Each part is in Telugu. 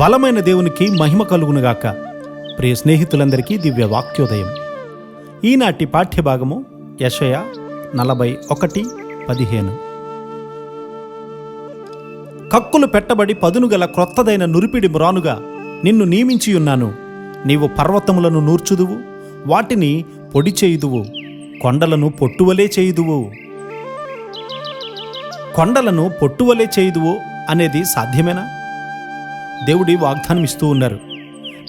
బలమైన దేవునికి మహిమ కలుగునుగాక. ప్రియ స్నేహితులందరికీ దివ్య వాక్యోదయం. ఈనాటి పాఠ్యభాగము యెషయా 41:15. కక్కులు పెట్టబడి పదునుగల క్రొత్తదైన నురిపిడి మ్రానుగా నిన్ను నియమించియున్నాను. నీవు పర్వతములను నూర్చుదువు, వాటిని పొడి చేయుదువు, కొండలను పొట్టువలే చేయుదువు. కొండలను పొట్టువలే చేయుదువు అనేది సాధ్యమేనా? దేవుడి వాగ్దానం ఇస్తూ ఉన్నారు.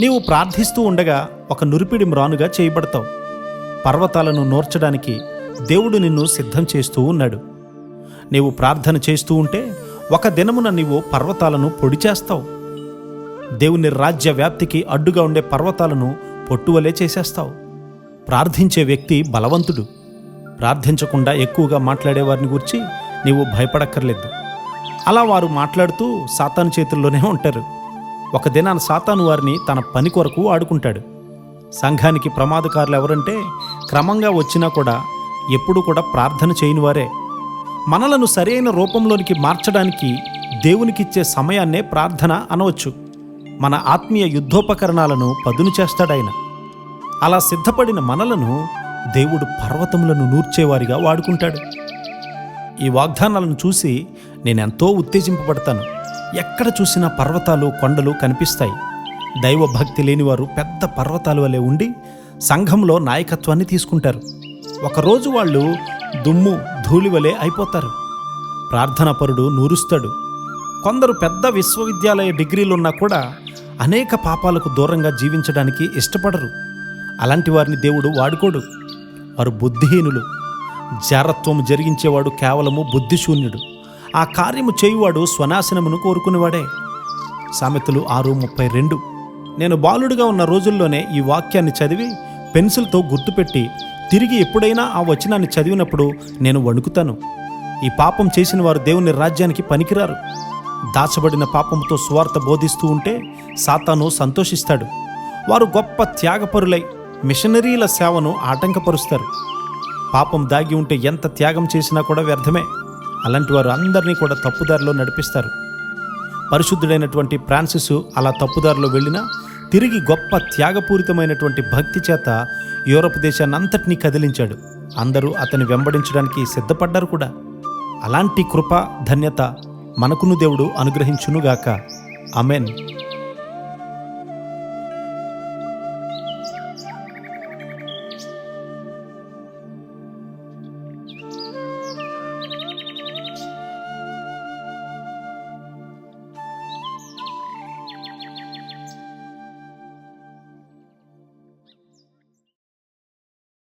నీవు ప్రార్థిస్తూ ఉండగా ఒక నురిపిడి మ్రానుగా చేయబడతావు. పర్వతాలను నూర్చడానికి దేవుడు నిన్ను సిద్ధం చేస్తూ ఉన్నాడు. నీవు ప్రార్థన చేస్తూ ఉంటే ఒక దినమున నీవు పర్వతాలను పొడి చేస్తావు. దేవుని రాజ్య వ్యాప్తికి అడ్డుగా ఉండే పర్వతాలను పొట్టువలే చేసేస్తావు. ప్రార్థించే వ్యక్తి బలవంతుడు. ప్రార్థించకుండా ఎక్కువగా మాట్లాడేవారిని గురించి నీవు భయపడక్కర్లేదు. అలా వారు మాట్లాడుతూ సాతాను చేతుల్లోనే ఉంటారు. ఒక దినాన సాతాను వారిని తన పని కొరకు ఆడుకుంటాడు. సంఘానికి ప్రమాదకారులు ఎవరంటే క్రమంగా వచ్చినా కూడా ఎప్పుడు కూడా ప్రార్థన చేయని వారే. మనలను సరైన రూపంలోనికి మార్చడానికి దేవునికిచ్చే సమయాన్నే ప్రార్థన అనవచ్చు. మన ఆత్మీయ యుద్ధోపకరణాలను పదును చేస్తాడాయన. అలా సిద్ధపడిన మనలను దేవుడు పర్వతములను నూర్చేవారిగా వాడుకుంటాడు. ఈ వాగ్దానాలను చూసి నేనెంతో ఉత్తేజింపబడతాను. ఎక్కడ చూసినా పర్వతాలు, కొండలు కనిపిస్తాయి. దైవభక్తి లేనివారు పెద్ద పర్వతాల వలె ఉండి సంఘంలో నాయకత్వాన్ని తీసుకుంటారు. ఒకరోజు వాళ్ళు దుమ్ము, ధూళి వలె అయిపోతారు. ప్రార్థనాపరుడు నూరుస్తాడు. కొందరు పెద్ద విశ్వవిద్యాలయ డిగ్రీలున్నా కూడా అనేక పాపాలకు దూరంగా జీవించడానికి ఇష్టపడరు. అలాంటి వారిని దేవుడు వాడుకోడు. వారు బుద్ధిహీనులు. జారత్వం జరిగించేవాడు కేవలము బుద్ధిశూన్యుడు. ఆ కార్యము చేయువాడు స్వనాశనమును కోరుకునేవాడే. సామెతలు 6:32. నేను బాలుడిగా ఉన్న రోజుల్లోనే ఈ వాక్యాన్ని చదివి పెన్సిల్తో గుర్తుపెట్టి తిరిగి ఎప్పుడైనా ఆ వచనాన్ని చదివినప్పుడు నేను వణుకుతాను. ఈ పాపం చేసిన వారు దేవుని రాజ్యానికి పనికిరారు. దాచబడిన పాపంతో సువార్త బోధిస్తూ ఉంటే సాతాను సంతోషిస్తాడు. వారు గొప్ప త్యాగపరులై మిషనరీల సేవను ఆటంకపరుస్తారు. పాపం దాగి ఉంటే ఎంత త్యాగం చేసినా కూడా వ్యర్థమే. అలాంటి వారు అందరినీ కూడా తప్పుదారిలో నడిపిస్తారు. పరిశుద్ధుడైనటువంటి ఫ్రాన్సిస్ అలా తప్పుదారిలో వెళ్ళినా తిరిగి గొప్ప త్యాగపూరితమైనటువంటి భక్తి చేత యూరప్ దేశాన్ని అంతటినీ కదిలించాడు. అందరూ అతన్ని వెంబడించడానికి సిద్ధపడ్డారు కూడా. అలాంటి కృప, ధన్యత మనకును దేవుడు అనుగ్రహించునుగాక. ఆమేన్.